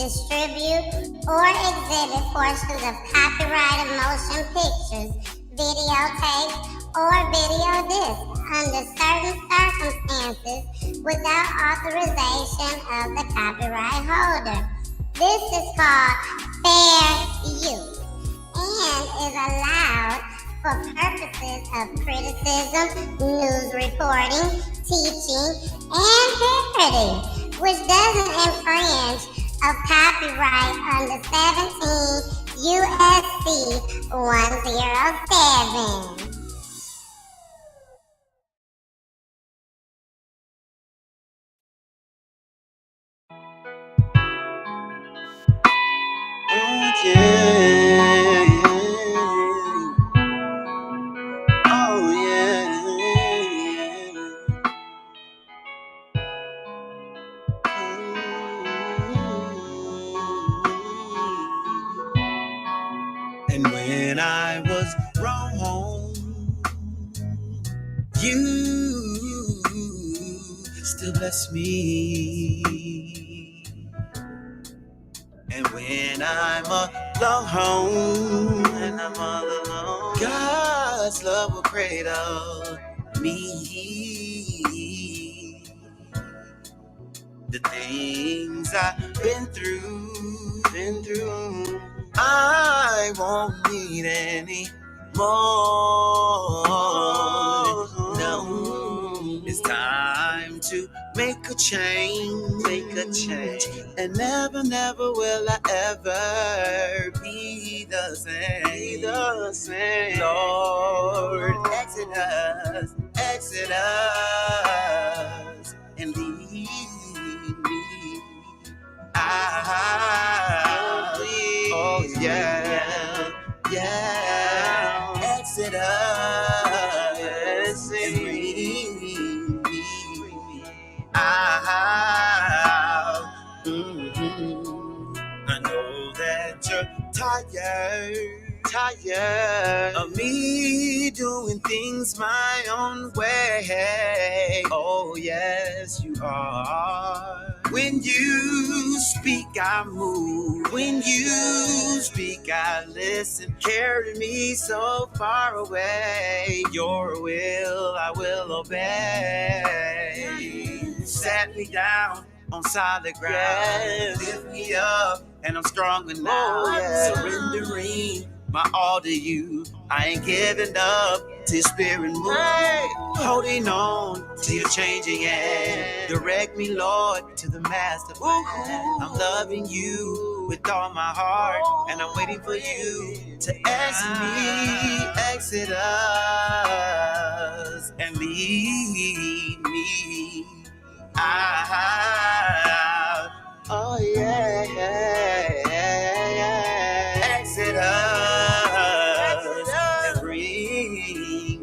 distribute, or exhibit portions of copyrighted motion pictures, videotapes, or video discs under certain circumstances without authorization of the copyright holder. This is called fair use and is allowed for purposes of criticism, news reporting, teaching, and parody, which doesn't infringe of copyright under 17 USC 107. And when I was wrong, you still bless me. And when I'm alone, God's love will cradle me. The things I've been through, I won't need any more. No, it's time to make a change, and never will I ever be the same. Lord, exit us, and lead me out. Oh yeah. Exit us and bring me out. I know that you're tired of me doing things my own way. Oh yes, you are. When you speak, I move. When you speak, I listen. Carry me so far away. Your will, I will obey. Sat me down on solid ground. Lift me up, and I'm stronger now. Surrendering my all to you. I ain't giving up till your spirit move. Holding on to your changing hand. Direct me, Lord, to the master plan. I'm loving you with all my heart, and I'm waiting for you to exit us, and lead me out. Oh yeah. Exit us and bring me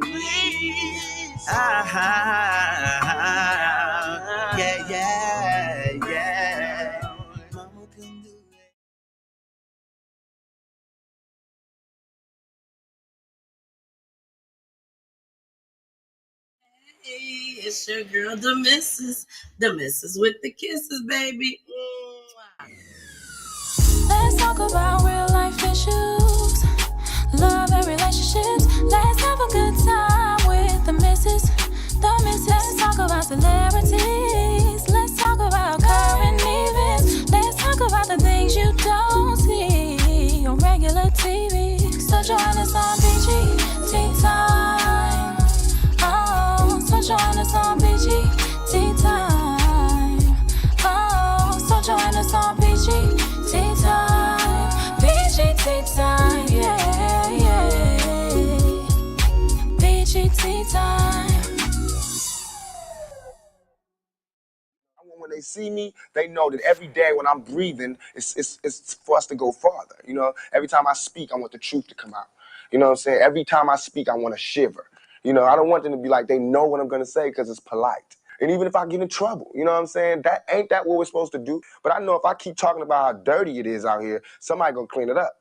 out. Yeah. Mama can do it. Hey, it's your girl, the missus with the kisses, baby. Let's talk about real life issues, love and relationships. Let's have a good time with the missus. Let's talk about celebrities. Let's talk about current events. Let's talk about the things you don't see on regular TV. So join us on BGT Time. Oh, so join us on BGT Time. Oh, so join us on BGT Time. BGT Time, yeah. BGT Time. When they see me, they know that every day when I'm breathing, it's for us to go farther. You know, every time I speak, I want the truth to come out. You know what I'm saying? Every time I speak, I want to shiver. You know, I don't want them to be like, they know what I'm going to say because it's polite. And even if I get in trouble, you know what I'm saying? That ain't that what we're supposed to do. But I know if I keep talking about how dirty it is out here, somebody going to clean it up.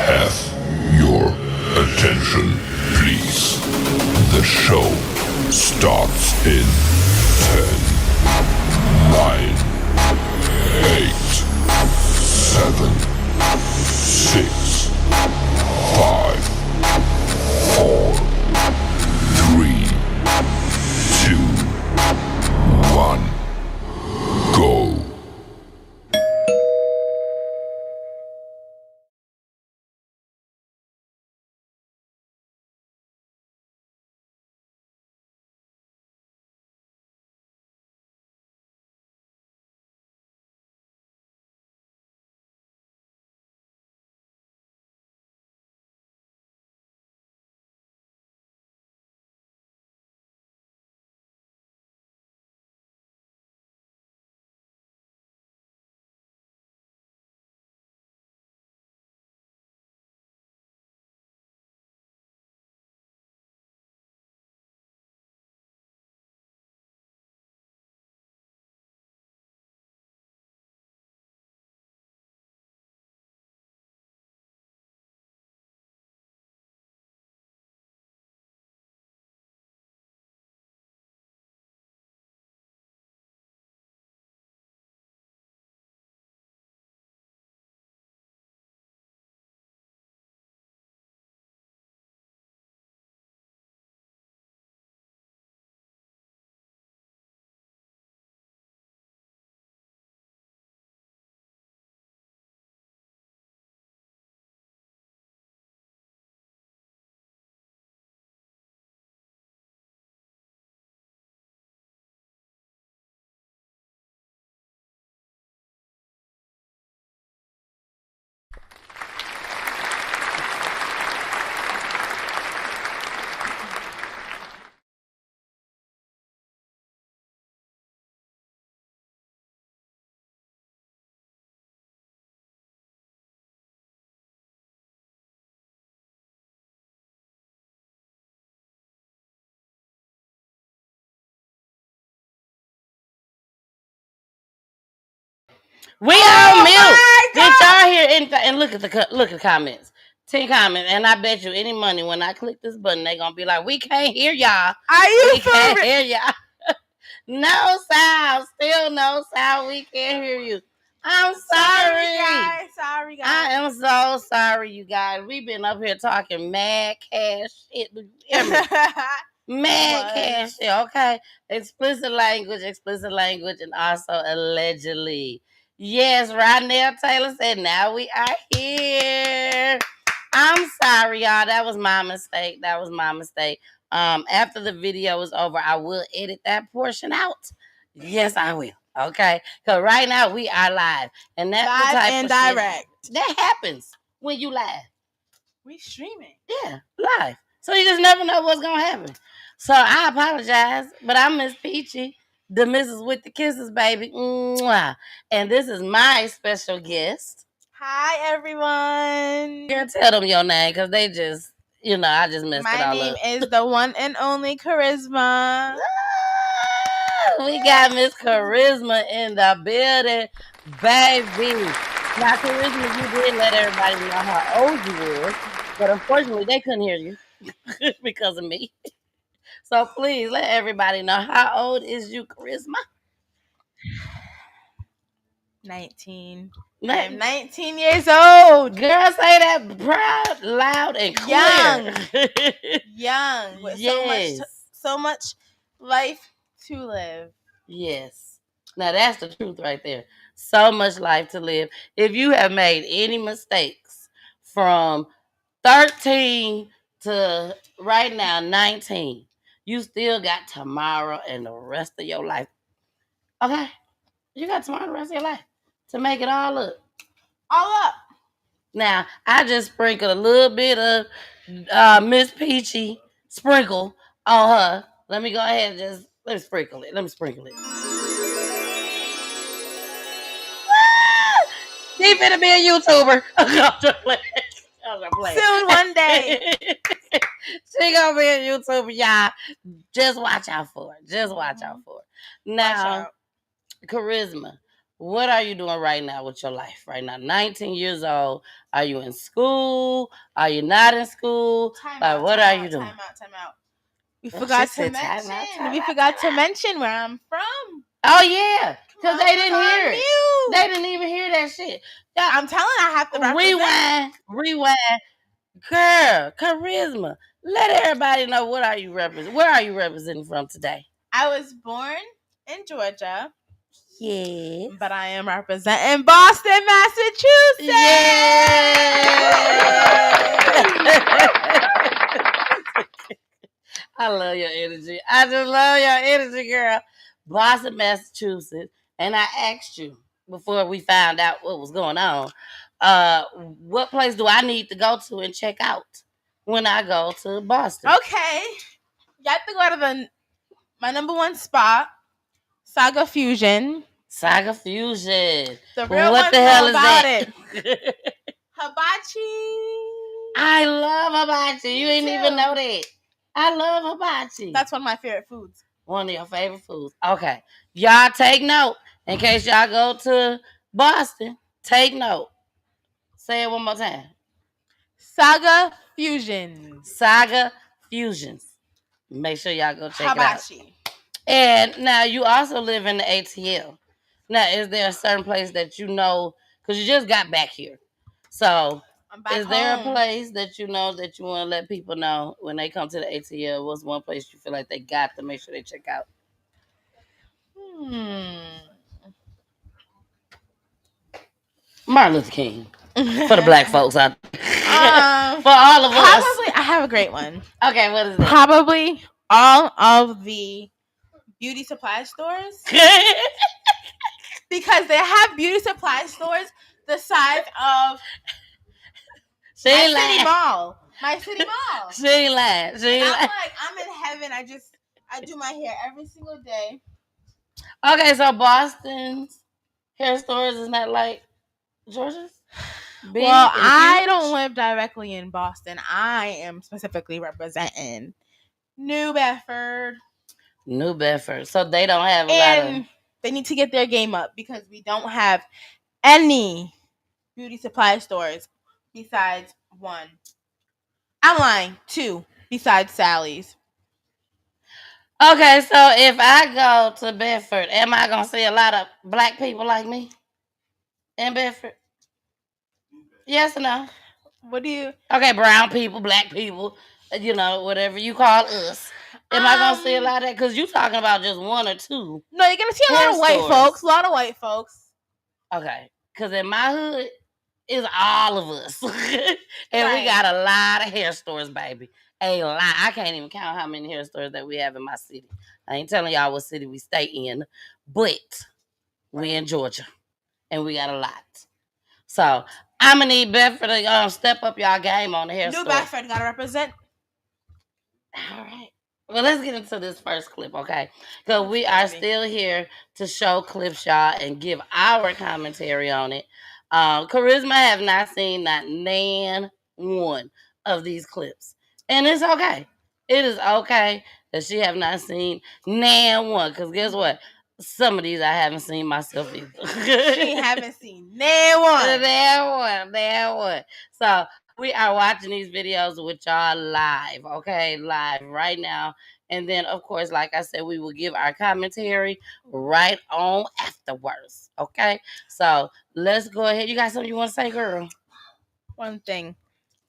Have your attention, please. The show starts in 10, 9, 8, 7, 6, 5, 4, 3, 2, 1, go. We on mute. Did y'all hear anything? And look at the comments. 10 comments, and I bet you any money when I click this button, they gonna be like, "We can't hear y'all. We can't hear y'all. No sound. Still no sound. We can't hear you. I'm sorry. Sorry, guys. I am so sorry, you guys. We've been up here talking mad cash shit. Mad cash shit, okay? Explicit language, and also allegedly. Yes, Rodnell Taylor said, now we are here. I'm sorry, y'all. That was my mistake. After the video is over, I will edit that portion out. Yes, I will. Okay? Because right now we are live. And that's live the type and of direct. Shit that happens when you live. We streaming. Yeah, live. So you just never know what's going to happen. So I apologize, but I'm Miss Peachy, the Mrs. with the Kisses, baby. Mwah. And this is my special guest. Hi, everyone. Girl, tell them your name because they just, I just messed it all up. My name is the one and only Charisma. We got Miss Charisma in the building, baby. Now, Charisma, you did let everybody know how old you were, but unfortunately, they couldn't hear you because of me. So please let everybody know, how old is you, Charisma? 19. I'm 19 years old. Girl, say that proud, loud, and clear. Young. With so much life to live. Yes. Now that's the truth right there. So much life to live. If you have made any mistakes from 13 to right now 19, you still got tomorrow and the rest of your life. Okay? You got tomorrow and the rest of your life to make it all up. All up. Now, I just sprinkled a little bit of Miss Peachy sprinkle on her. Let me go ahead and let me sprinkle it. She finna be a YouTuber. Soon, one day. She gonna be a YouTuber, y'all. Just watch out for it. Now, Charisma, what are you doing right now with your life right now? 19 years old. Are you in school? Are you not in school? What are you doing? Time out. We forgot to mention where I'm from. Oh yeah, because they didn't hear it. They didn't even hear that shit. Yeah, I'm telling. I have to represent. Rewind. Girl, Charisma. Let everybody know what are you representing. Where are you representing from today? I was born in Georgia. Yes. But I am representing Boston, Massachusetts. Yeah. I love your energy. I just love your energy, girl. Boston, Massachusetts. And I asked you before we found out what was going on, what place do I need to go to and check out when I go to Boston? Okay. You have to go to my number one spot, Saga Fusion. Saga Fusion. The real what the hell is that? Hibachi. I love hibachi. You didn't even know that. I love hibachi. That's one of my favorite foods. One of your favorite foods. Okay. Y'all take note. In case y'all go to Boston, take note. Say it one more time. Saga Fusions. Saga Fusions. Make sure y'all go check hibachi. It out. And now you also live in the ATL. Now, is there a certain place that you know, because you just got back here. So, is there a place that you know that you want to let people know when they come to the ATL? What's one place you feel like they got to make sure they check out? Martin Luther King. For the black folks out there. For all of us. Probably, I have a great one. Okay, what is it? Probably all of the beauty supply stores. Because they have beauty supply stores the size of my city mall. She ain't lying. I'm like, I'm in heaven. I do my hair every single day. Okay, so Boston's hair stores is not like Georgia's? Well, I don't live directly in Boston. I am specifically representing New Bedford. New Bedford. So they don't have a lot of... They need to get their game up because we don't have any beauty supply stores besides one. I'm lying. 2 besides Sally's. Okay, so if I go to Bedford, am I going to see a lot of black people like me in Bedford? Yes or no? What do you... Okay, brown people, black people, whatever you call us. Am I going to see a lot of that? Because you're talking about just 1 or 2. No, you're going to see a lot of white folks. Okay, because in my hood, it's all of us. And we got a lot of hair stores, baby. A lot. I can't even count how many hair stores that we have in my city. I ain't telling y'all what city we stay in, but we in Georgia, and we got a lot. So I'm gonna need Bedford to step up y'all game on the hair store. New Bedford gotta represent. All right. Well, let's get into this first clip, okay? Because we are still here to show clips, y'all, and give our commentary on it. Charisma have not seen not one of these clips. And it's okay. It is okay that she have not seen one. Because guess what? Some of these I haven't seen myself either. She haven't seen one. So we are watching these videos with y'all live, okay? Live right now. And then, of course, like I said, we will give our commentary right on afterwards, okay? So let's go ahead. You got something you want to say, girl? One thing.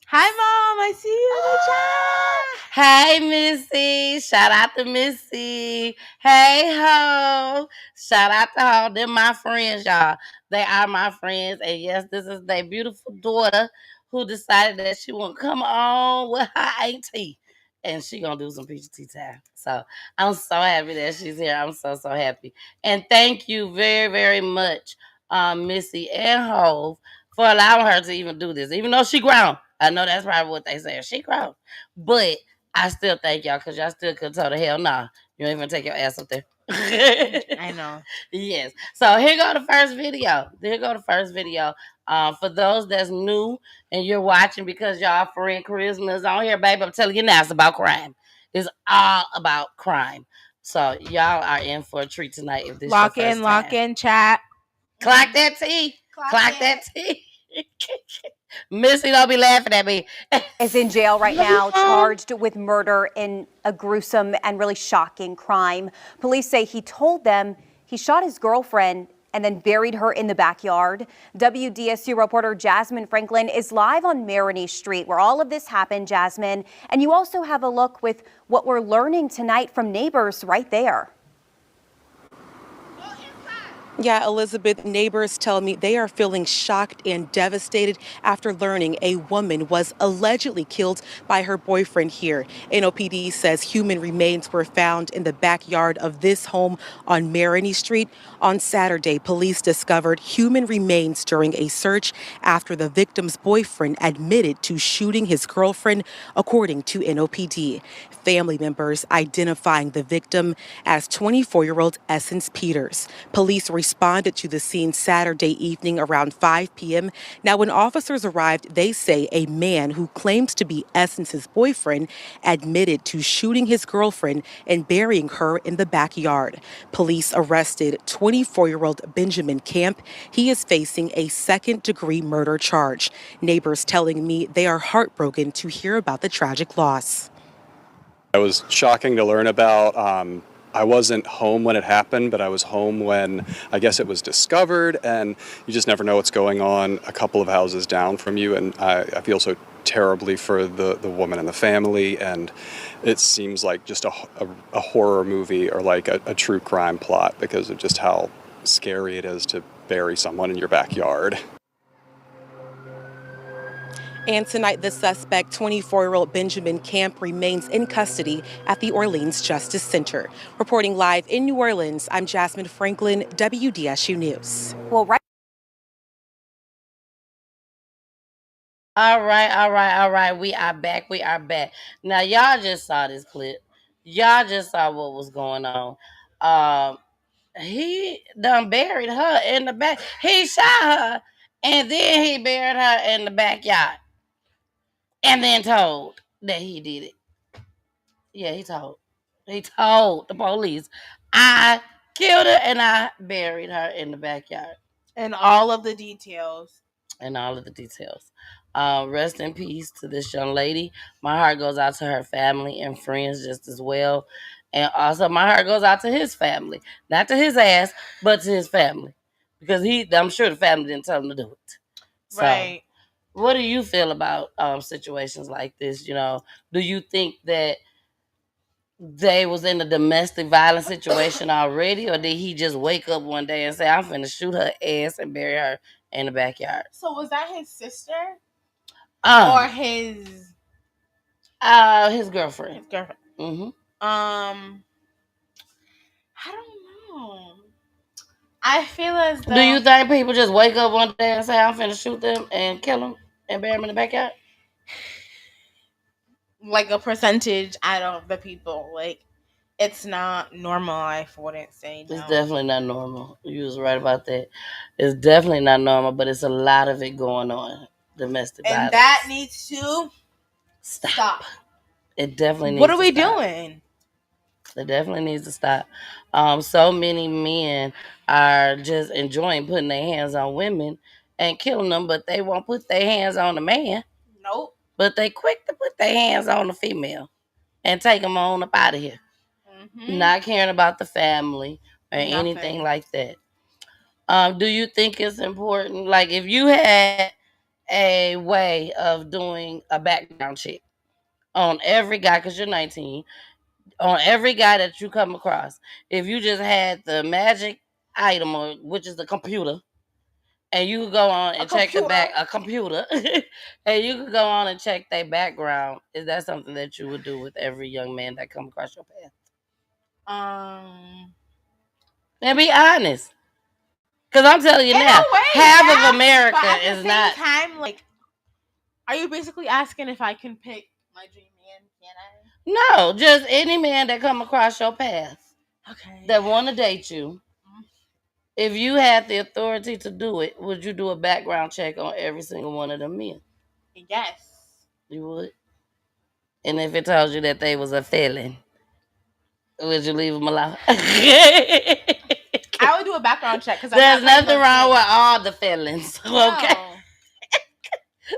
Hi, Mom. I see you in the chat. Hey, Missy. Shout out to Missy. Hey, Ho. Shout out to Ho. They're my friends, y'all. They are my friends. And yes, this is their beautiful daughter who decided that she want to come on with her auntie. And she going to do some peachy tea time. So I'm so happy that she's here. I'm so, so happy. And thank you very, very much, Missy and Hove, for allowing her to even do this. Even though she grown. I know that's probably what they say. She grown. But I still thank y'all because y'all still could tell the hell nah. You don't even take your ass up there. I know. Yes. So here go the first video. For those that's new and you're watching because y'all friend Charisma is on here, baby, I'm telling you now, it's about crime. It's all about crime. So y'all are in for a treat tonight if this lock in, chat. Clock that T. Clock that T. Missy, don't be laughing at me. Is in jail right now, charged with murder in a gruesome and really shocking crime. Police say he told them he shot his girlfriend and then buried her in the backyard. WDSU reporter Jasmine Franklin is live on Marigny Street, where all of this happened, Jasmine. And you also have a look with what we're learning tonight from neighbors right there. Yeah, Elizabeth, neighbors tell me they are feeling shocked and devastated after learning a woman was allegedly killed by her boyfriend here. NOPD says human remains were found in the backyard of this home on Marigny Street. On Saturday, police discovered human remains during a search after the victim's boyfriend admitted to shooting his girlfriend, according to NOPD. Family members identifying the victim as 24-year-old Essence Peters. Police responded to the scene Saturday evening around 5 p.m. Now, when officers arrived, they say a man who claims to be Essence's boyfriend admitted to shooting his girlfriend and burying her in the backyard. Police arrested 24-year-old Benjamin Camp. He is facing a second-degree murder charge. Neighbors telling me they are heartbroken to hear about the tragic loss. It was shocking to learn about. I wasn't home when it happened, but I was home when I guess it was discovered, and you just never know what's going on a couple of houses down from you, and I feel so terribly for the woman and the family, and it seems like just a horror movie or like a true crime plot because of just how scary it is to bury someone in your backyard. And tonight, the suspect, 24-year-old Benjamin Camp, remains in custody at the Orleans Justice Center. Reporting live in New Orleans, I'm Jasmine Franklin, WDSU News. Well, right. All right. We are back. Now, y'all just saw this clip. Y'all just saw what was going on. He done buried her in the back. He shot her, and then he buried her in the backyard. And then told that he did it. Yeah, he told. He told the police, I killed her and I buried her in the backyard. And all of the details. Rest in peace to this young lady. My heart goes out to her family and friends just as well. And also my heart goes out to his family. Not to his ass, but to his family. Because I'm sure the family didn't tell him to do it. So, Right. what do you feel about situations like this? You know, do you think that they was in a domestic violence situation already, or did he just wake up one day and say, I'm finna shoot her ass and bury her in the backyard? So was that his sister? Or his girlfriend? His girlfriend. Mm-hmm. I don't know. I feel as though. Do you think people just wake up one day and say, I'm finna shoot them and kill them and bury them in the backyard? Like a percentage out of the people, like it's not normal. I wouldn't say no. It's definitely not normal. You was right about that. It's definitely not normal, but it's a lot of it going on. Domestic violence. And that needs to stop. It definitely needs to stop. What are we doing? It definitely needs to stop. So many men are just enjoying putting their hands on women and killing them, but they won't put their hands on a man. Nope. But they quick to put their hands on a female and take them on up out of here. Mm-hmm. Not caring about the family or anything like that. Do you think it's important? Like, if you had a way of doing a background check on every guy, because you're 19, on every guy that you come across, if you just had the magic item, which is the computer, and you could go on and check a computer, and you could go on and check their background, is that something that you would do with every young man that come across your path? And be honest. Because I'm telling you now, half of America is not. Time, like, are you basically asking if I can pick my dream man? Can I? No, just any man that come across your path. Okay. That want to date you. If you had the authority to do it, would you do a background check on every single one of them men? Yes. You would? And if it told you that they was a felon, would you leave them alone? I would do a background check because there's nothing wrong with all the felons. Okay. No.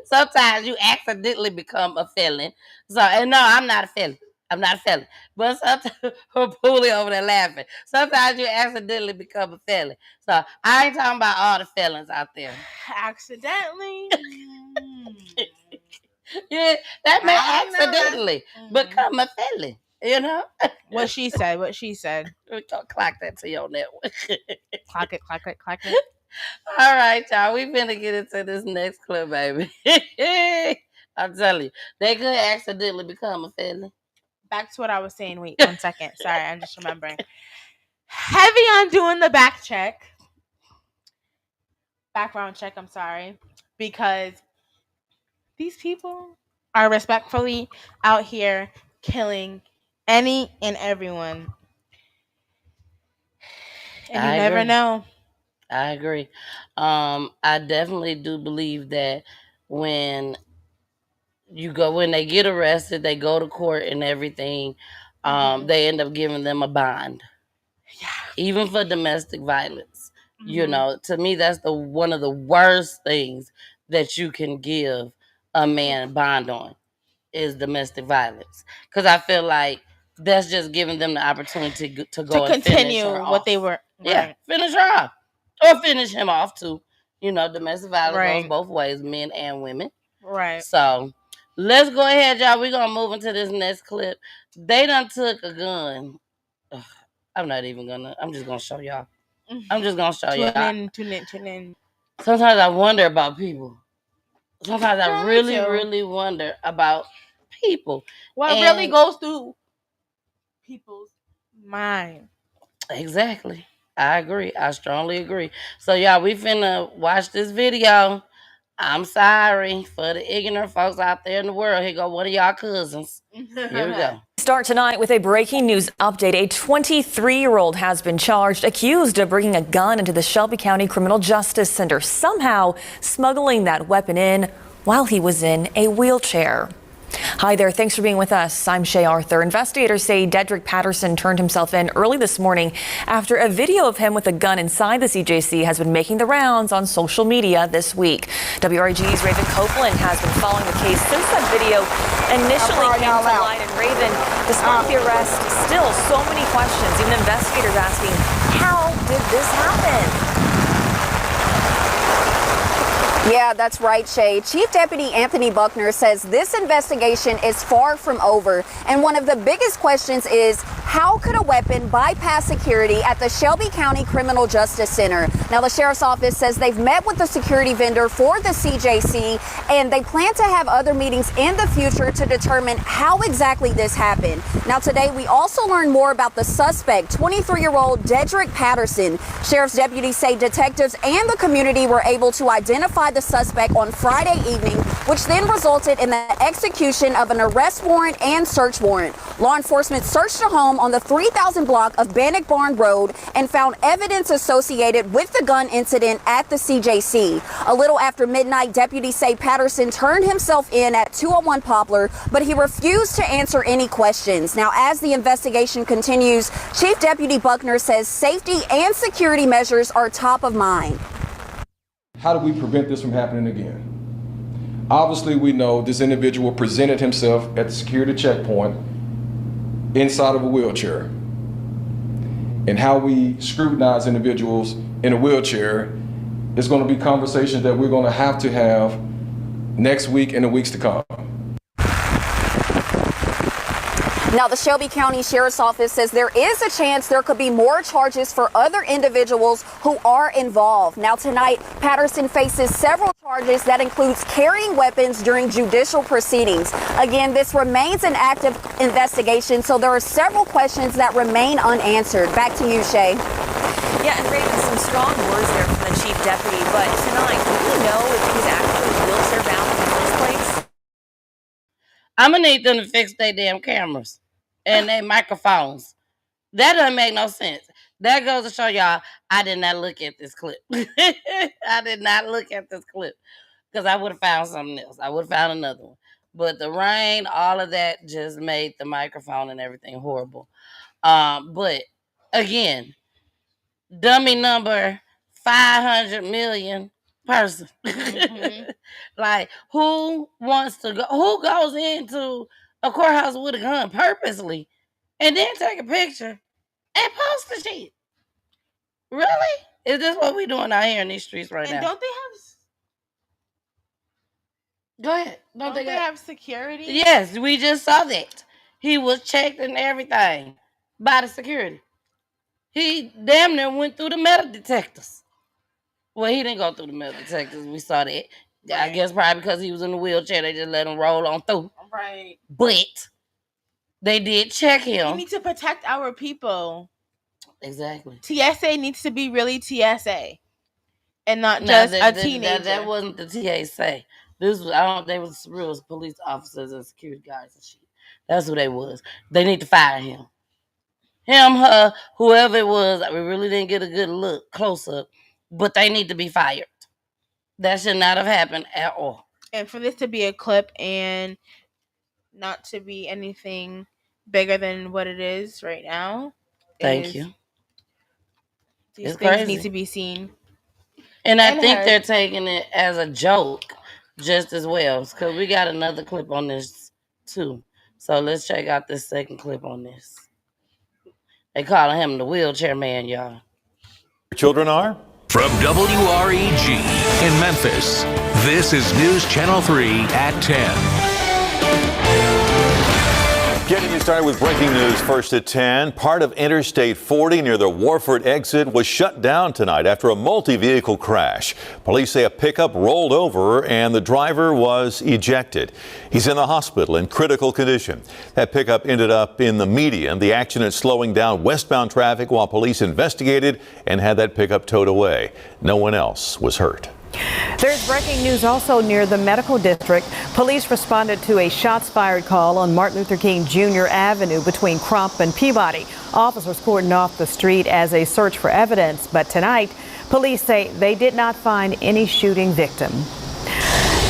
Sometimes you accidentally become a felon. So, and no, I'm not a felon. I'm not a felon. But sometimes, Poolie over there laughing. Sometimes you accidentally become a felon. So, I ain't talking about all the felons out there. Accidentally. Yeah, that may accidentally become a felon. You know? What she said. We gonna clock that to your network. Clock it. All right, y'all. We finna get into this next clip, baby. I'm telling you, they could accidentally become a felon. Back to what I was saying. Wait 1 second. Sorry, I'm just remembering. Heavy on doing the background check, I'm sorry, because these people are respectfully out here killing any and everyone. And you never know. I agree. I definitely do believe that when they get arrested, they go to court and everything, they end up giving them a bond. Yeah. Even for domestic violence. You know, to me, that's one of the worst things that you can give a man bond on is domestic violence. Because I feel like that's just giving them the opportunity to go to and continue finish her what off. they were. Yeah, Right. finish her off. Or finish him off too. You know, domestic violence Right. goes both ways, men and women. Right. So let's go ahead, y'all. We're gonna move into this next clip. They done took a gun. Ugh, I'm just gonna show y'all. I'm just gonna show y'all. Tune in. Sometimes I wonder about people. Sometimes I Yeah, me really, too. really wonder about people. What really goes through people's mind. Exactly. I agree. I strongly agree. So y'all, we finna watch this video. I'm sorry for the ignorant folks out there in the world. Here go one of y'all cousins. Here we go. Start tonight with a breaking news update. A 23-year-old has been charged, accused of bringing a gun into the Shelby County Criminal Justice Center, somehow smuggling that weapon in while he was in a wheelchair. Hi there. Thanks for being with us. I'm Shay Arthur. Investigators say Dedrick Patterson turned himself in early this morning after a video of him with a gun inside the CJC has been making the rounds on social media this week. WRG's Raven Copeland has been following the case since that video initially came to light. And Raven, despite the arrest, still so many questions, even investigators asking, how did this happen? Yeah, that's right, Shay. Chief Deputy Anthony Buckner says this investigation is far from over. And one of the biggest questions is, how could a weapon bypass security at the Shelby County Criminal Justice Center? Now, the sheriff's office says they've met with the security vendor for the CJC, and they plan to have other meetings in the future to determine how exactly this happened. Now, today, we also learned more about the suspect, 23-year-old Dedrick Patterson. Sheriff's deputies say detectives and the community were able to identify the suspect on Friday evening, which then resulted in the execution of an arrest warrant and search warrant. Law enforcement searched a home on the 3000 block of Bannock Barn Road and found evidence associated with the gun incident at the CJC. A little after midnight, deputies say Patterson turned himself in at 201 Poplar, but he refused to answer any questions. Now, as the investigation continues, Chief Deputy Buckner says safety and security measures are top of mind. How do we prevent this from happening again? Obviously, we know this individual presented himself at the security checkpoint inside of a wheelchair. And how we scrutinize individuals in a wheelchair is going to be conversations that we're going to have next week and the weeks to come. Now, the Shelby County Sheriff's Office says there is a chance there could be more charges for other individuals who are involved. Now, tonight, Patterson faces several charges that includes carrying weapons during judicial proceedings. Again, this remains an active investigation, so there are several questions that remain unanswered. Back to you, Shay. Yeah, and Raven, some strong words there from the chief deputy, but tonight, do we know if he's actually wheelchair bound in the first place? I'm gonna need them to fix their damn cameras and their microphones. That doesn't make no sense. That goes to show y'all, I did not look at this clip. I did not look at this clip because I would have found something else. I would have found another one. But the rain, all of that just made the microphone and everything horrible. But again, dummy number 500 million person. Like, who wants to go? Who goes into a courthouse with a gun purposely and then take a picture and post the shit? Really? Is this what we doing out here in these streets right And now? don't they have? Go ahead. Don't they have security? Yes, we just saw that. He was checked and everything by the security. He damn near went through the metal detectors. Well, he didn't go through the metal detectors. We saw that. I guess probably because he was in a wheelchair, they just let him roll on through. Right. But they did check We him. need to protect our people. Exactly. TSA needs to be really TSA, and not just a teenager. That wasn't the TSA. This was they was real police officers and security guards and shit. That's who they was. They need to fire him. Him, her, whoever it was. We really didn't get a good look close up, but they need to be fired. That should not have happened at all. And for this to be a clip and not to be anything bigger than what it is right now. Thank you. These things need to be seen. And I think they're taking it as a joke just as well. Because we got another clip on this too. So let's check out this second clip on this. They calling him the wheelchair man, y'all. Children are? From WREG in Memphis, this is News Channel 3 at 10. Getting you started with breaking news first at 10. Part of Interstate 40 near the Warford exit was shut down tonight after a multi-vehicle crash. Police say a pickup rolled over and the driver was ejected. He's in the hospital in critical condition. That pickup ended up in the median. The accident slowing down westbound traffic while police investigated and had that pickup towed away. No one else was hurt. There's breaking news also near the medical district. Police responded to a shots fired call on Martin Luther King Jr. Avenue between Crump and Peabody. Officers cordoned off the street as a search for evidence, but tonight police say they did not find any shooting victim.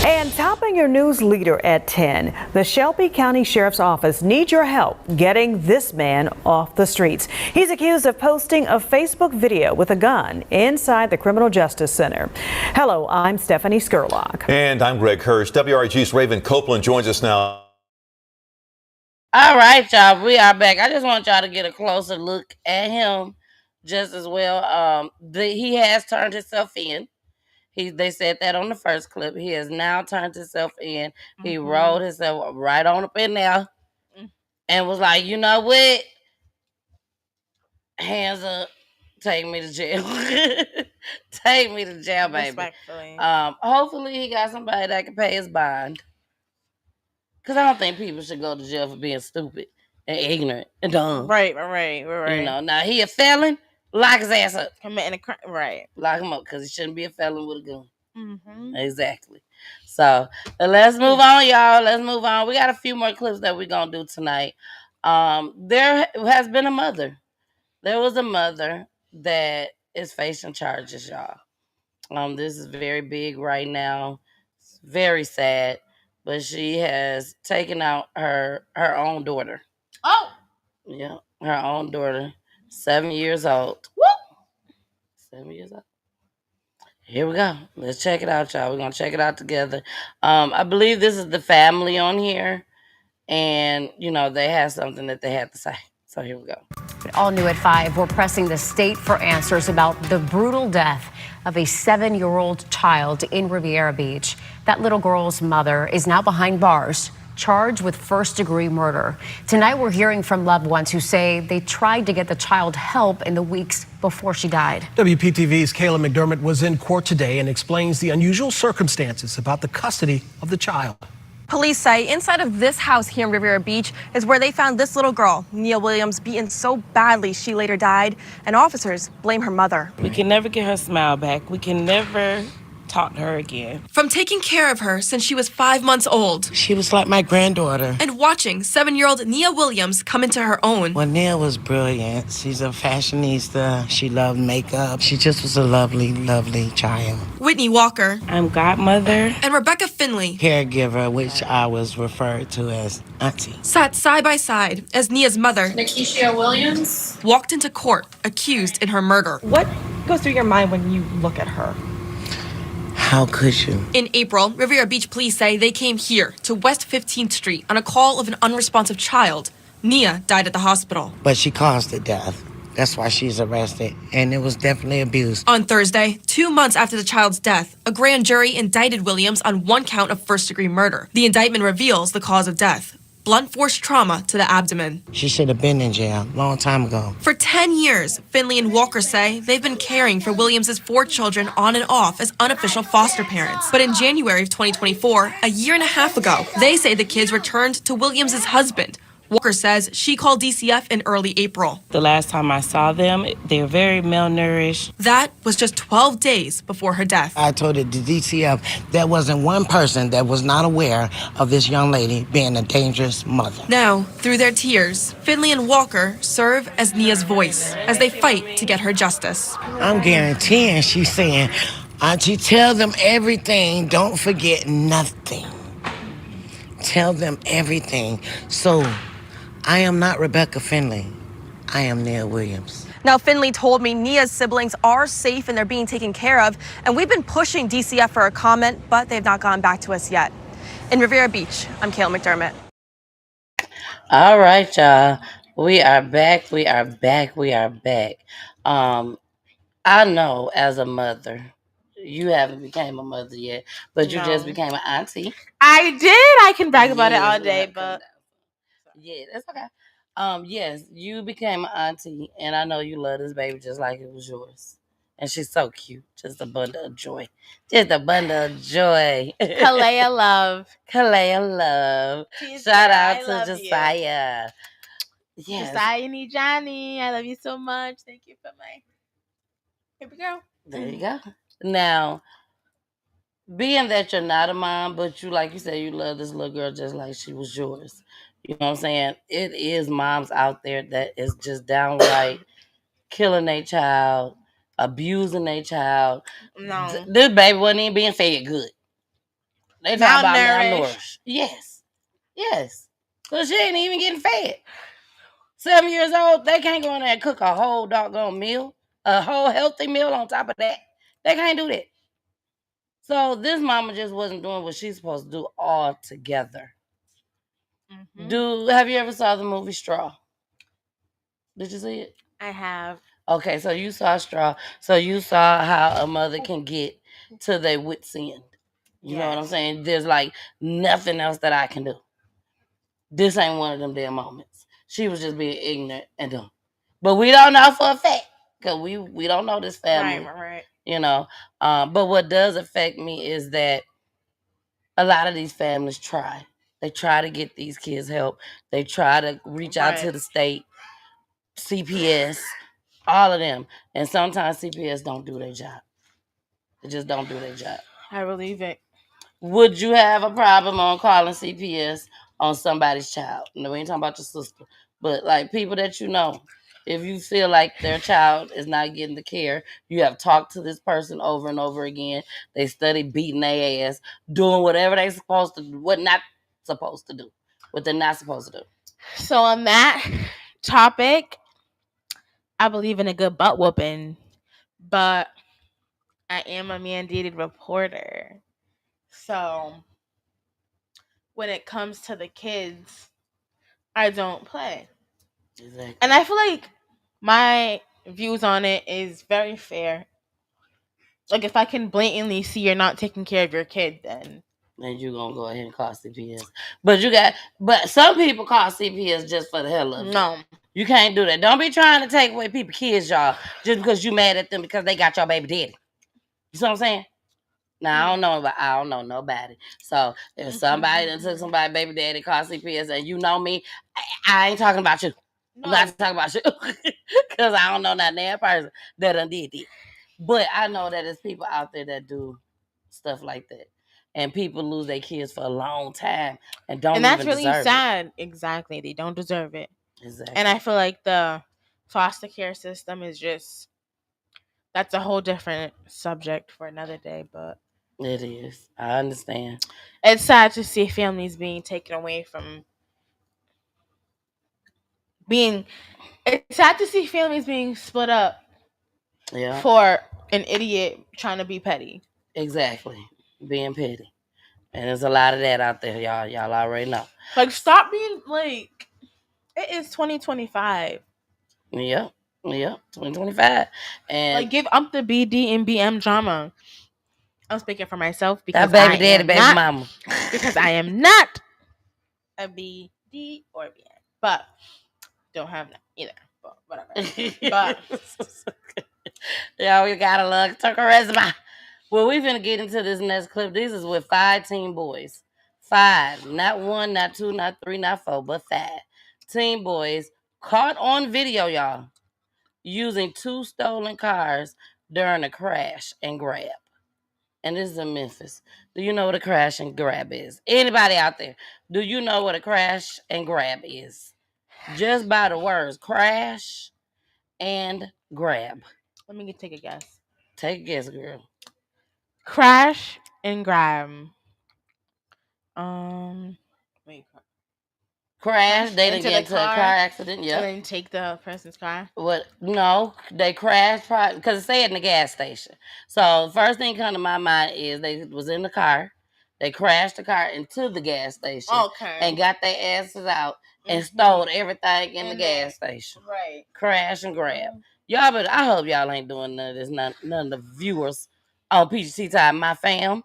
And topping your news leader at 10, the Shelby County Sheriff's Office needs your help getting this man off the streets. He's accused of posting a Facebook video with a gun inside the Criminal Justice Center. Hello, I'm Stephanie Skurlock. And I'm Greg Hurst. WRG's Raven Copeland joins us now. All right, y'all, we are back. I just want y'all to get a closer look at him just as well. He has turned himself in. They said that on the first clip. He has now turned himself in. He rolled himself right on up in there and was like, you know what? Hands up. Take me to jail. Take me to jail, baby. Respectfully. Hopefully he got somebody that can pay his bond. Because I don't think people should go to jail for being stupid and ignorant and dumb. Right. You know, now he a felon. Lock his ass up. Committing a crime. Right. Lock him up because he shouldn't be a felon with a gun. Mm-hmm. Exactly. So let's move on, y'all. Let's move on. We got a few more clips that we're going to do tonight. There has been a mother. There was a mother that is facing charges, y'all. This is very big right now. It's very sad. But she has taken out her own daughter. Oh! Yeah, her own daughter. 7 years old. Woo! 7 years old. Here we go. Let's check it out, y'all. We're going to check it out together. I believe this is the family on here. And, you know, they had something that they had to say. So here we go. All new at 5, we're pressing the state for answers about the brutal death of a 7-year-old child in Riviera Beach. That little girl's mother is now behind bars, charged with first-degree murder. Tonight, we're hearing from loved ones who say they tried to get the child help in the weeks before she died. WPTV's Kayla McDermott was in court today and explains the unusual circumstances about the custody of the child. Police say inside of this house here in Riviera Beach is where they found this little girl, Nia Williams, beaten so badly she later died, and officers blame her mother. We can never get her smile back. We can never talk to her again. From taking care of her since she was 5 months old. She was like my granddaughter. And watching 7-year-old Nia Williams come into her own. Well, Nia was brilliant. She's a fashionista. She loved makeup. She just was a lovely, lovely child. Whitney Walker. I'm godmother. And Rebecca Finley. Caregiver, which I was referred to as auntie. Sat side by side as Nia's mother, Nikisha Williams, walked into court accused in her murder. What goes through your mind when you look at her? How could you? In April, Riviera Beach police say they came here to West 15th Street on a call of an unresponsive child. Nia died at the hospital. But she caused the death. That's why she's arrested. And it was definitely abuse. On Thursday, 2 months after the child's death, a grand jury indicted Williams on 1 count of first-degree murder. The indictment reveals the cause of death: blunt force trauma to the abdomen. She should have been in jail a long time ago. For 10 years, Finley and Walker say they've been caring for Williams' 4 children on and off as unofficial foster parents. But in January of 2024, a year and a half ago, they say the kids returned to Williams' husband. Walker says she called DCF in early April. The last time I saw them, they were very malnourished. That was just 12 days before her death. I told the DCF there wasn't one person that was not aware of this young lady being a dangerous mother. Now, through their tears, Finley and Walker serve as Nia's voice as they fight to get her justice. I'm guaranteeing she's saying, Auntie, tell them everything. Don't forget nothing. Tell them everything. So, I am not Rebecca Finley. I am Nia Williams. Now, Finley told me Nia's siblings are safe and they're being taken care of, and we've been pushing DCF for a comment, but they've not gotten back to us yet. In Riviera Beach, I'm Kayla McDermott. All right, y'all. We are back. We are back. We are back. I know as a mother, you haven't became a mother yet, but you just became an auntie. I did. I can brag about it all day, but yeah, that's okay. Yes, you became an auntie, and I know you love this baby just like it was yours. And she's so cute. Just a bundle of joy. Just a bundle of joy. Kalea love. Kalea love. Shout out to Josiah. Yes. Josiah and Johnny, I love you so much. Thank you for my baby girl. There you go. Now, being that you're not a mom, but you, like you said, you love this little girl just like she was yours. You know what I'm saying? It is moms out there that is just downright killing their child, abusing their child. No. This baby wasn't even being fed good. They talk about malnourished. Yes. Yes. Because she ain't even getting fed. 7 years old, they can't go in there and cook a whole doggone meal, a whole healthy meal on top of that. They can't do that. So this mama just wasn't doing what she's supposed to do altogether. Mm-hmm. Have you ever saw the movie Straw? Did you see it? I have. Okay, so you saw Straw. So you saw how a mother can get to their wit's end. You know what I'm saying? There's like nothing else that I can do. This ain't one of them damn moments. She was just being ignorant and dumb. But we don't know for a fact. Because we don't know this family. Right. You know. But what does affect me is that a lot of these families try. They try to get these kids help. They try to reach out to the state, CPS, all of them. And sometimes CPS don't do their job. They just don't do their job. I believe it. Would you have a problem on calling CPS on somebody's child? No, we ain't talking about your sister. But like people that you know, if you feel like their child is not getting the care, you have talked to this person over and over again. They study beating their ass, doing whatever they're supposed to do, what not supposed to do, what they're not supposed to do. So on that topic, I believe in a good butt whooping, but I am a mandated reporter. So when it comes to the kids, I don't play. Exactly. And I feel like my views on it is very fair. Like if I can blatantly see you're not taking care of your kid, then you're gonna go ahead and call CPS. But some people call CPS just for the hell of it. No. You can't do that. Don't be trying to take away people's kids, y'all, just because you mad at them because they got your baby daddy. You see what I'm saying? Now, I don't know nobody. So, if somebody that took somebody's baby daddy, called CPS, and you know me, I ain't talking about you. No. I'm not talking about you. Because I don't know that damn person that done did it. But I know that there's people out there that do stuff like that. And people lose their kids for a long time and don't And that's even really deserve sad. Exactly. They don't deserve it. Exactly. And I feel like the foster care system is just, that's a whole different subject for another day, but it is. I understand. it's sad to see families being taken away from it's sad to see families being split up for an idiot trying to be petty. Exactly. Being petty. And there's a lot of that out there, y'all. Y'all already know. Like, stop being like, it is 2025. Yep. 2025. And like, give up the BD and BM drama. I'm speaking for myself because that baby I daddy, am baby not, mama. because I am not a BD or BM, but don't have that either. But whatever. But y'all, we gotta look to Charisma. Well, we finna get into this next clip. This is with 5 teen boys. 5, not 1, not 2, not 3, not 4, but 5 teen boys caught on video, y'all, using 2 stolen cars during a crash and grab. And this is in Memphis. Do you know what a crash and grab is? Anybody out there? Do you know what a crash and grab is? Just by the words crash and grab. Let me take a guess. Take a guess, girl. Crash and grab. Wait. Crash. They didn't get into a car accident. Yep. And then take the person's car. What? No, they crashed because it said in the gas station. So the first thing come to my mind is they was in the car. They crashed the car into the gas station. Okay. And got their asses out and stole everything in the gas station. Right. Crash and grab. Y'all, but I hope y'all ain't doing none of this. None of the viewers on PGT Time, my fam.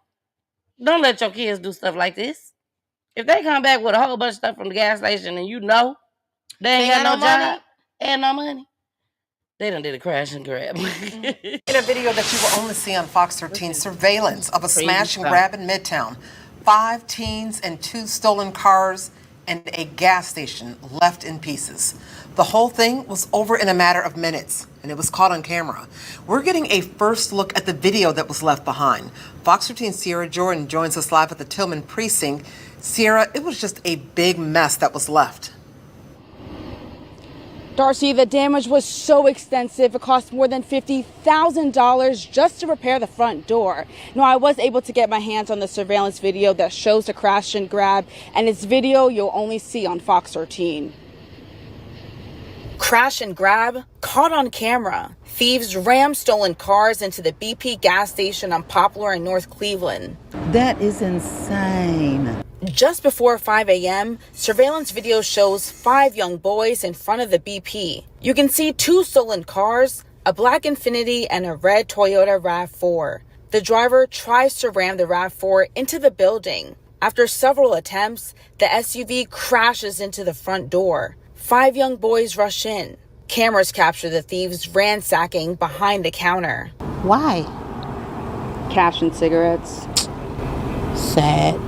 Don't let your kids do stuff like this. If they come back with a whole bunch of stuff from the gas station and you know they ain't got no job and no money, they done did a crash and grab. In a video that you will only see on Fox 13, surveillance of a smash and grab in Midtown. 5 teens and 2 stolen cars and a gas station left in pieces. The whole thing was over in a matter of minutes, and it was caught on camera. We're getting a first look at the video that was left behind. Fox 13 Sierra Jordan joins us live at the Tillman precinct. Sierra, it was just a big mess that was left. Darcy, the damage was so extensive, it cost more than $50,000 just to repair the front door. Now, I was able to get my hands on the surveillance video that shows the crash and grab, and it's video you'll only see on Fox 13. Crash and grab, caught on camera. Thieves ram stolen cars into the BP gas station on Poplar in North Cleveland. That is insane. Just before 5 a.m., surveillance video shows 5 young boys in front of the BP. You can see 2 stolen cars, a black Infiniti and a red Toyota RAV4. The driver tries to ram the RAV4 into the building. After several attempts, the SUV crashes into the front door. 5 young boys rush in. Cameras capture the thieves ransacking behind the counter. Why? Cash and cigarettes. Sad.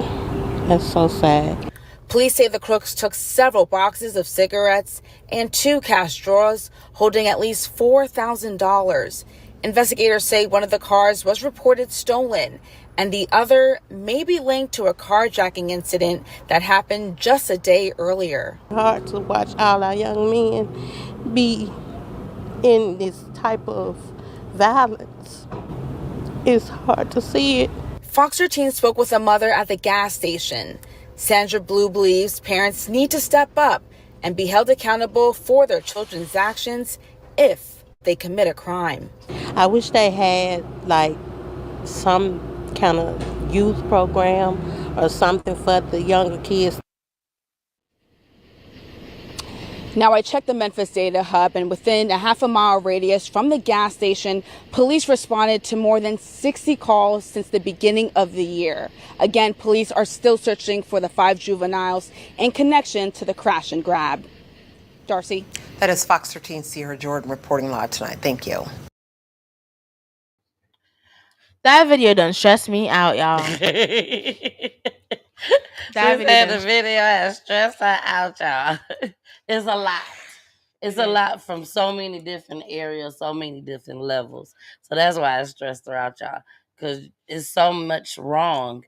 That's so sad. Police say the crooks took several boxes of cigarettes and 2 cash drawers holding at least $4,000. Investigators say one of the cars was reported stolen and the other may be linked to a carjacking incident that happened just a day earlier. Hard to watch all our young men be in this type of violence. It's hard to see it. Fox 13 spoke with a mother at the gas station. Sandra Blue believes parents need to step up and be held accountable for their children's actions if they commit a crime. I wish they had like some kind of youth program or something for the younger kids. Now, I checked the Memphis Data Hub, and within a half-a-mile radius from the gas station, police responded to more than 60 calls since the beginning of the year. Again, police are still searching for the 5 juveniles in connection to the crash and grab. Darcy? That is Fox 13 Sierra Jordan reporting live tonight. Thank you. That video done stress me out, y'all. The video has stressed her out, y'all. It's a lot. It's a lot from so many different areas, so many different levels. So that's why it stressed her out, y'all. because it's so much wrong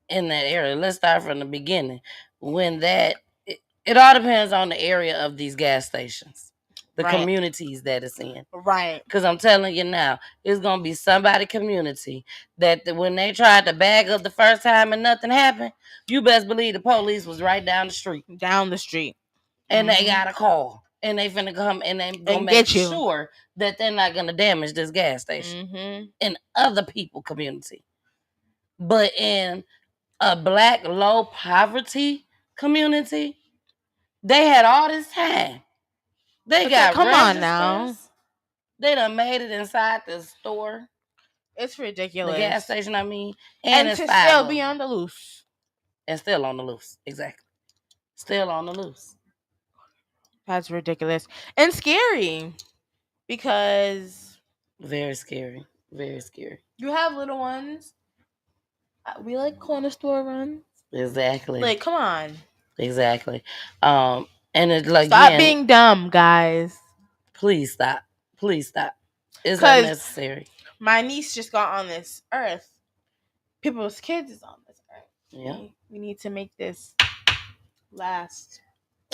in that area. Let's start from the beginning. When it all depends on the area of these gas stations, the Right. communities that it's in. Right. Because I'm telling you now, it's going to be somebody community that when they tried to bag up the first time and nothing happened, you best believe the police was right down the street. Down the street. And they got a call. And they finna come and they gonna And make get you. sure that they're not gonna damage this gas station in other people community. But in a black low poverty community, they had all this time. They got come on registers. now. They done made it inside the store. It's ridiculous. The gas station, I mean. And it's to 5 still of be them. on the loose. And still on the loose. Exactly. Still on the loose. That's ridiculous. And scary. Because very scary. Very scary. You have little ones. We like corner store runs. Exactly. Like, come on. Exactly. And it's like, stop being dumb, guys. Please stop. Please stop. It's unnecessary. My niece just got on this earth. People's kids is on this earth. Yeah. We need to make this last.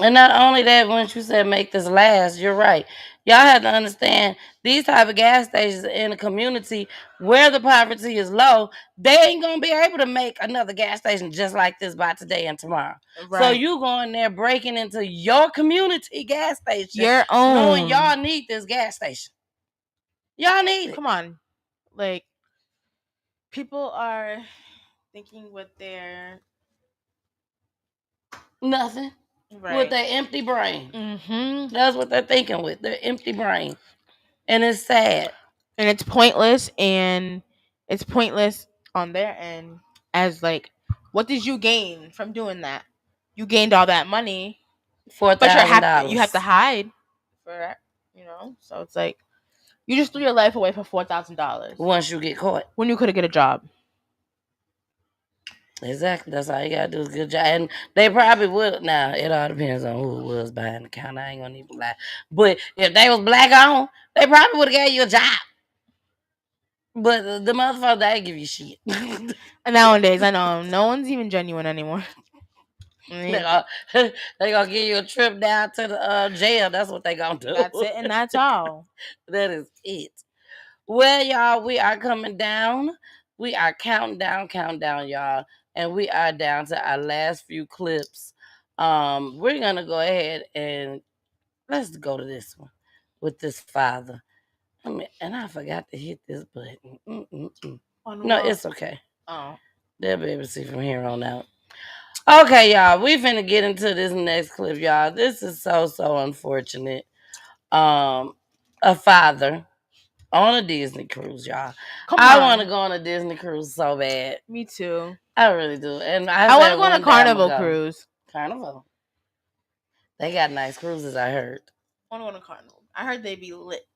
And not only that, once you said make this last, you're right. Y'all have to understand these type of gas stations in a community where the poverty is low, they ain't gonna be able to make another gas station just like this by today and tomorrow. Right. So you going there breaking into your community gas station, your own, knowing y'all need this gas station. Y'all need it. Come on, like people are thinking with their nothing. Right. With their empty brain. That's what they're thinking with their empty brain. And it's sad. And it's pointless. And it's pointless on their end. As like, what did you gain from doing that? You gained all that money. $4,000. You have to hide for it, So it's like, you just threw your life away for $4,000. Once you get caught. When you could have get a job. Exactly. That's all you gotta do is a good job. And they probably would. Now, it all depends on who was behind the counter. I ain't gonna even lie. But if they was black owned, they probably would have gave you a job. But the motherfuckers, they give you shit. Nowadays, I know. No one's even genuine anymore. They gonna give you a trip down to the jail. That's what they gonna do. That's it, and that's all. That is it. Well, y'all, we are coming down. We are counting down, y'all. And we are down to our last few clips. We're gonna go ahead and let's go to this one with this father. And I forgot to hit this button. No, it's okay. Oh, they'll be able to see from here on out. Okay, y'all, we finna get into this next clip, y'all. This is so unfortunate. A father on a Disney cruise, y'all. I want to go on a Disney cruise so bad. Me too. I really do. And I want to go on a Carnival cruise. Carnival. They got nice cruises, I heard. I want to go on a Carnival. I heard they be lit.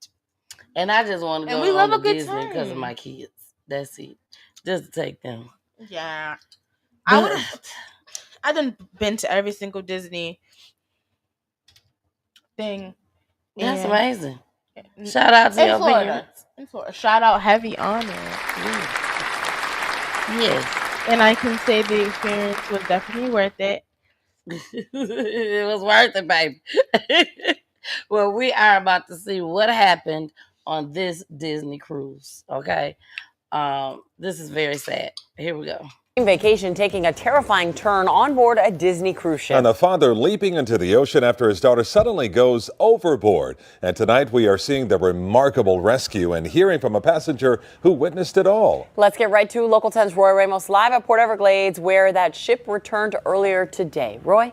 And I just want to go and we love on a good Disney time because of my kids. That's it. Just to take them. Yeah. I done been to every single Disney thing. That's amazing. Shout out to your parents. In Florida. Shout out heavy on it. Yes. And I can say the experience was definitely worth it. It was worth it, baby. Well, we are about to see what happened on this Disney cruise. Okay. This is very sad. Here we go. Vacation taking a terrifying turn on board a Disney cruise ship. And the father leaping into the ocean after his daughter suddenly goes overboard. And tonight we are seeing the remarkable rescue and hearing from a passenger who witnessed it all. Let's get right to Local 10's Roy Ramos live at Port Everglades, where that ship returned earlier today. Roy?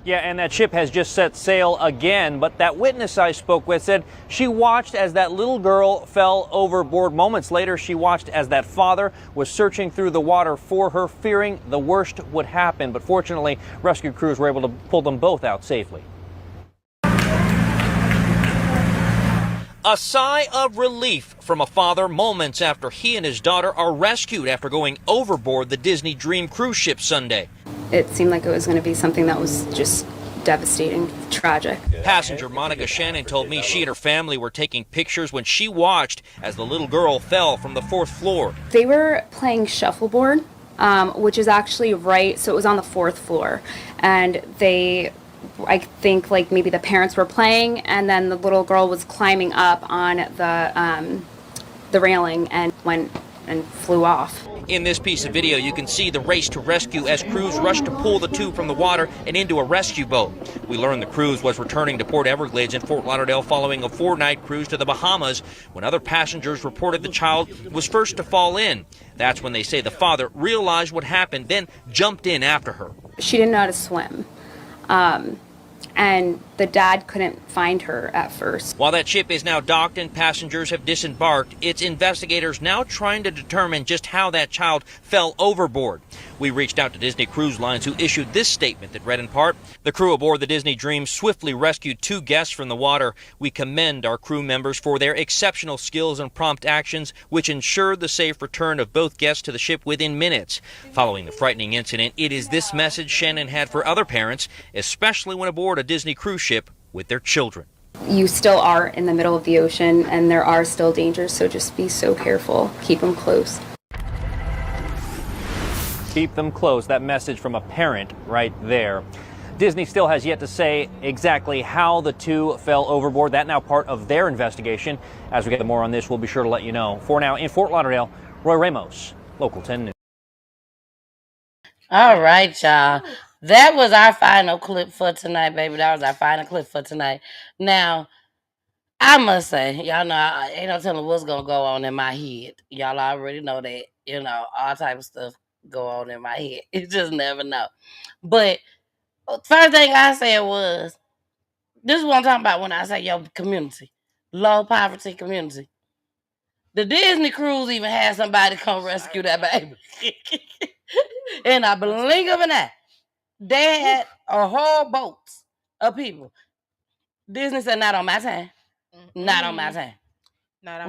Yeah, and that ship has just set sail again, but that witness I spoke with said she watched as that little girl fell overboard. Moments later, she watched as that father was searching through the water for her, fearing the worst would happen. But fortunately, rescue crews were able to pull them both out safely. A sigh of relief from a father moments after he and his daughter are rescued after going overboard the Disney Dream cruise ship Sunday. It seemed like it was going to be something that was just devastating, tragic. Passenger Monica Shannon told me she and her family were taking pictures when she watched as the little girl fell from the 4th floor. They were playing shuffleboard, which is actually so it was on the 4th floor. And I think like maybe the parents were playing, and then the little girl was climbing up on the railing and went and flew off. In this piece of video, you can see the race to rescue as crews rushed to pull the two from the water and into a rescue boat. We learned the cruise was returning to Port Everglades in Fort Lauderdale following a 4-night cruise to the Bahamas when other passengers reported the child was first to fall in. That's when they say the father realized what happened, then jumped in after her. She didn't know how to swim. And the dad couldn't find her at first. While that ship is now docked and passengers have disembarked, it's investigators now trying to determine just how that child fell overboard. We reached out to Disney Cruise Lines, who issued this statement that read in part, "The crew aboard the Disney Dream swiftly rescued 2 guests from the water. We commend our crew members for their exceptional skills and prompt actions, which ensured the safe return of both guests to the ship within minutes." Following the frightening incident, it is this message Shannon had for other parents, especially when aboard a Disney cruise ship with their children. You still are in the middle of the ocean, and there are still dangers, so just be so careful. Keep them close. Keep them close. That message from a parent right there. Disney still has yet to say exactly how the two fell overboard. That now part of their investigation. As we get more on this, we'll be sure to let you know. For now, in Fort Lauderdale, Roy Ramos, Local 10 News. All right, y'all. That was our final clip for tonight, baby. That was our final clip for tonight. Now, I must say, y'all know, I ain't no telling what's going to go on in my head. Y'all already know that, all type of stuff go on in my head. You just never know. But first thing I said was, this is what I'm talking about when I say your community. Low poverty community. The Disney cruise even had somebody come rescue that baby. In a blink of an eye. They had a whole boat of people. Disney said, not on my time. Not on my time.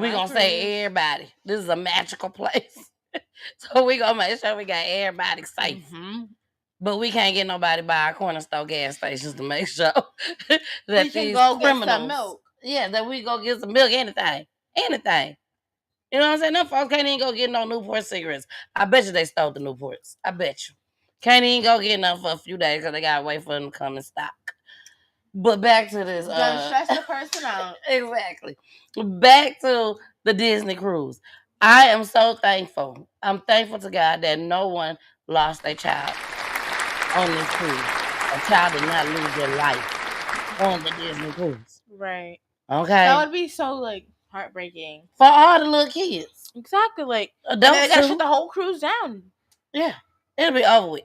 We're going to say everybody. This is a magical place. So we're going to make sure we got everybody safe. But we can't get nobody by our corner store gas stations to make sure that we can these go criminals, get some milk. Yeah, that we go get some milk, anything. Anything. You know what I'm saying? Them folks can't even go get no Newport cigarettes. I bet you they stole the Newports. I bet you. Can't even go get none for a few days because they got to wait for them to come in stock. But back to this. You gotta stress the person out. Exactly. Back to the Disney cruise. I am so thankful. I'm thankful to God that no one lost their child on this cruise. A child did not lose their life on the Disney cruise. Right. Okay. That would be so heartbreaking for all the little kids. Exactly. Adults they got to too. shut the whole cruise down. Yeah, it'll be over with.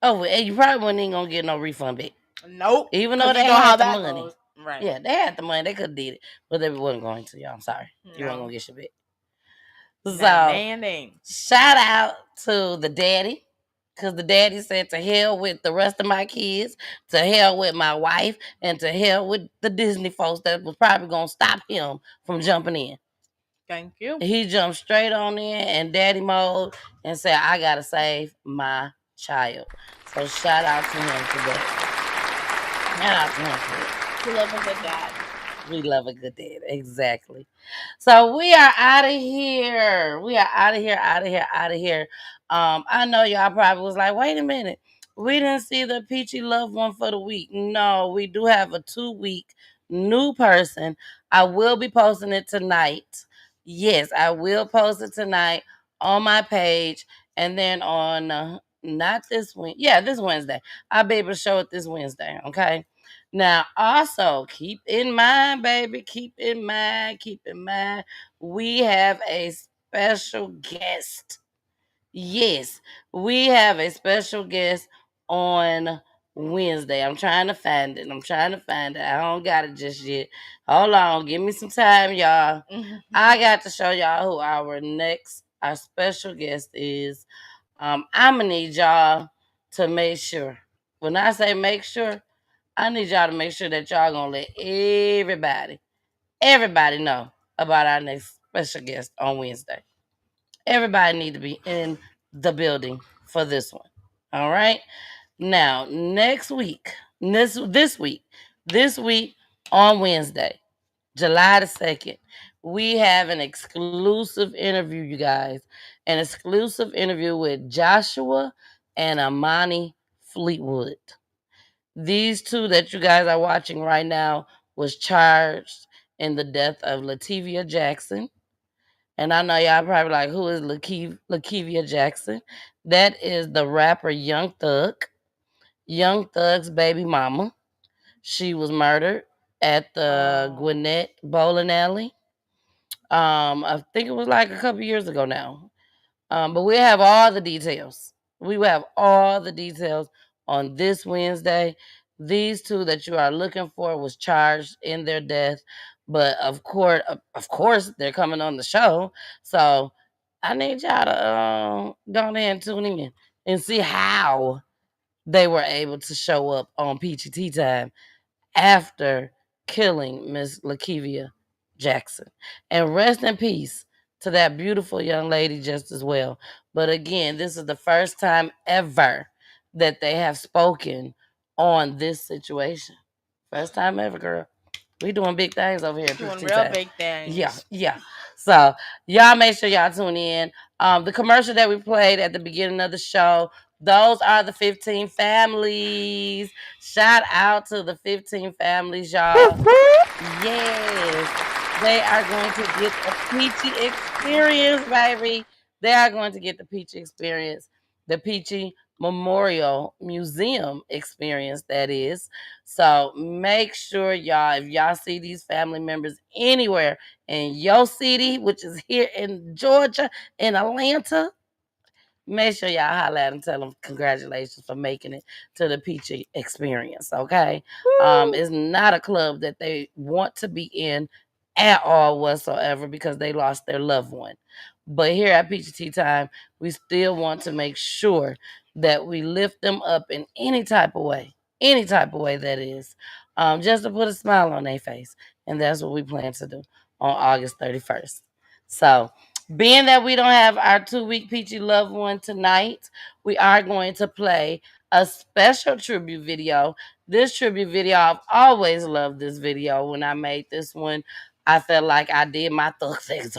Over with. And you probably wouldn't even gonna get no refund back. Nope. Even though they had the money. Goes. Right. Yeah, they had the money. They could have did it, but they wasn't going to. Y'all, I'm sorry. You weren't gonna get your back. So shout out to the daddy. Because the daddy said, to hell with the rest of my kids, to hell with my wife, and to hell with the Disney folks that was probably going to stop him from jumping in. Thank you. He jumped straight on in daddy mode and said, I got to save my child. So shout out to him for that. Shout out to him for that. We love a good dad. We love a good dad. Exactly. So we are out of here. We are out of here, out of here, out of here. I know y'all probably was like, wait a minute. We didn't see the Peachy Loved One for the week. No, we do have a 2-week new person. I will be posting it tonight. Yes, I will post it tonight on my page. And then on, not this week. Yeah, this Wednesday. I'll be able to show it this Wednesday. Okay. Now, also, keep in mind, baby, keep in mind, we have a special guest. Yes, we have a special guest on Wednesday. I'm trying to find it. I don't got it just yet. Hold on. Give me some time, y'all. I got to show y'all who our special guest is. I'm going to need y'all to make sure. When I say make sure, I need y'all to make sure that y'all going to let everybody know about our next special guest on Wednesday. Everybody need to be in the building for this one. All right. Now, next week, This week on Wednesday, July the 2nd, we have an exclusive interview, you guys. An exclusive interview with Joshua and Amani Fleetwood. These two that you guys are watching right now was charged in the death of Lakeivia Jackson. And I know y'all probably like, who is Lakeivia Jackson? That is the rapper Young Thug. Young Thug's baby mama. She was murdered at the Gwinnett Bowling Alley. I think it was like a couple years ago now. But we have all the details. We will have all the details on this Wednesday. These two that you are looking for was charged in their death, but of course, they're coming on the show. So I need y'all to go ahead and tune in and see how they were able to show up on Peachy Tea Time after killing Miss Lakeivia Jackson. And rest in peace to that beautiful young lady just as well. But again, this is the first time ever that they have spoken on this situation. First time ever, girl. We doing big things over here. Doing Peachy real Time. big things. Yeah. So y'all make sure y'all tune in. The commercial that we played at the beginning of the show, those are the 15 families. Shout out to the 15 families, y'all. Yes. They are going to get the Peachy experience, baby. They are going to get the Peachy experience. The Peachy Memorial Museum experience, that is. So make sure y'all, if y'all see these family members anywhere in your city, which is here in Georgia, in Atlanta, make sure y'all holler at them, tell them congratulations for making it to the Peachy experience, okay? It's not a club that they want to be in at all whatsoever because they lost their loved one. But here at Peachy Tea Time, we still want to make sure that we lift them up in any type of way that is, just to put a smile on their face. And that's what we plan to do on August 31st. So, being that we don't have our 2-week Peachy loved one tonight, we are going to play a special tribute video. This tribute video, I've always loved this video. When I made this one, I felt like I did my thug things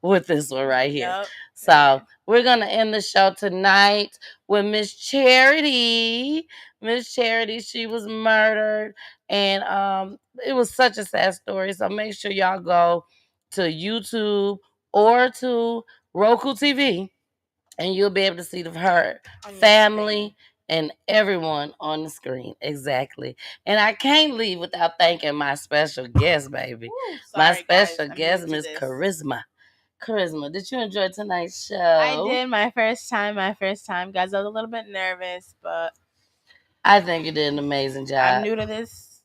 with this one right here. Yep. So we're gonna end the show tonight with Miss Charity. Miss Charity, she was murdered, and it was such a sad story. So make sure y'all go to YouTube or to Roku TV, and you'll be able to see her family and everyone on the screen. Exactly. And I can't leave without thanking my special guest, baby. My special guest, Miss Charisma. Charisma, did you enjoy tonight's show? I did. My first time, guys. I was a little bit nervous, but I think you did an amazing job. I'm new to this,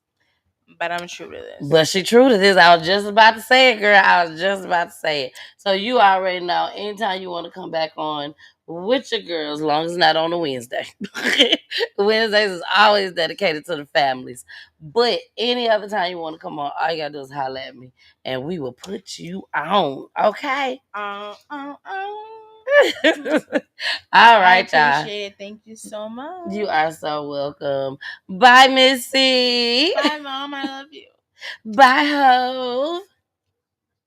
but I'm true to this. But she true to this. I was just about to say it, girl. I was just about to say it. So you already know, anytime you want to come back on with your girls, as long as it's not on a Wednesday. Wednesdays is always dedicated to the families. But any other time you want to come on, all you got to do is holler at me, and we will put you on, okay? All right, y'all. I appreciate it. Thank you so much. You are so welcome. Bye, Missy. Bye, Mom. I love you. Bye, Hove.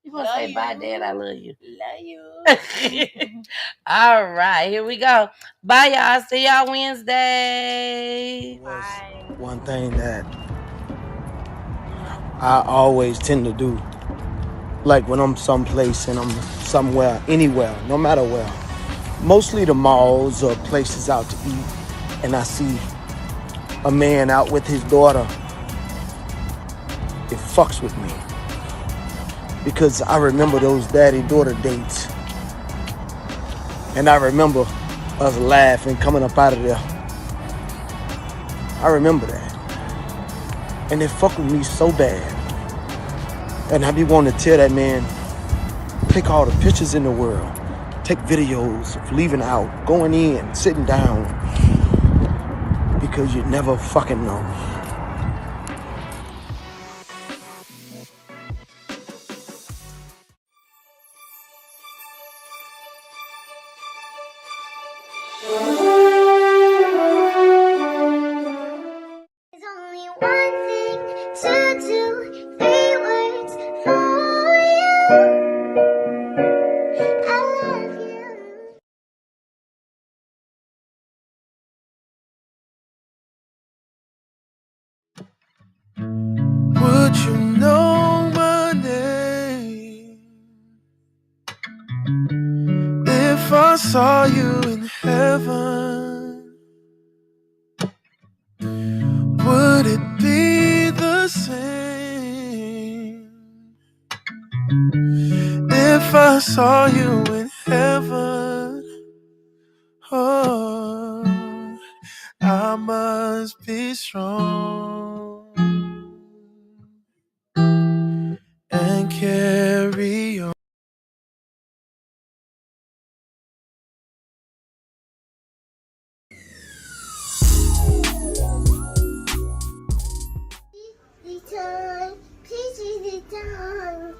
You want to Love say you. bye, Dad? I love you. Love you. All right, here we go. Bye, y'all. See y'all Wednesday. Bye. One thing that I always tend to do, like when I'm someplace and I'm somewhere, anywhere, no matter where, mostly the malls or places out to eat, and I see a man out with his daughter, it fucks with me. Because I remember those daddy-daughter dates. And I remember us laughing, coming up out of there. I remember that. And it fucked with me so bad. And I be wanting to tell that man, take all the pictures in the world. Take videos of leaving out, going in, sitting down. Because you never fucking know. There's only saw you in heaven, would it be the same if I saw you in heaven? Oh, I must be strong and carry on. Return, please return.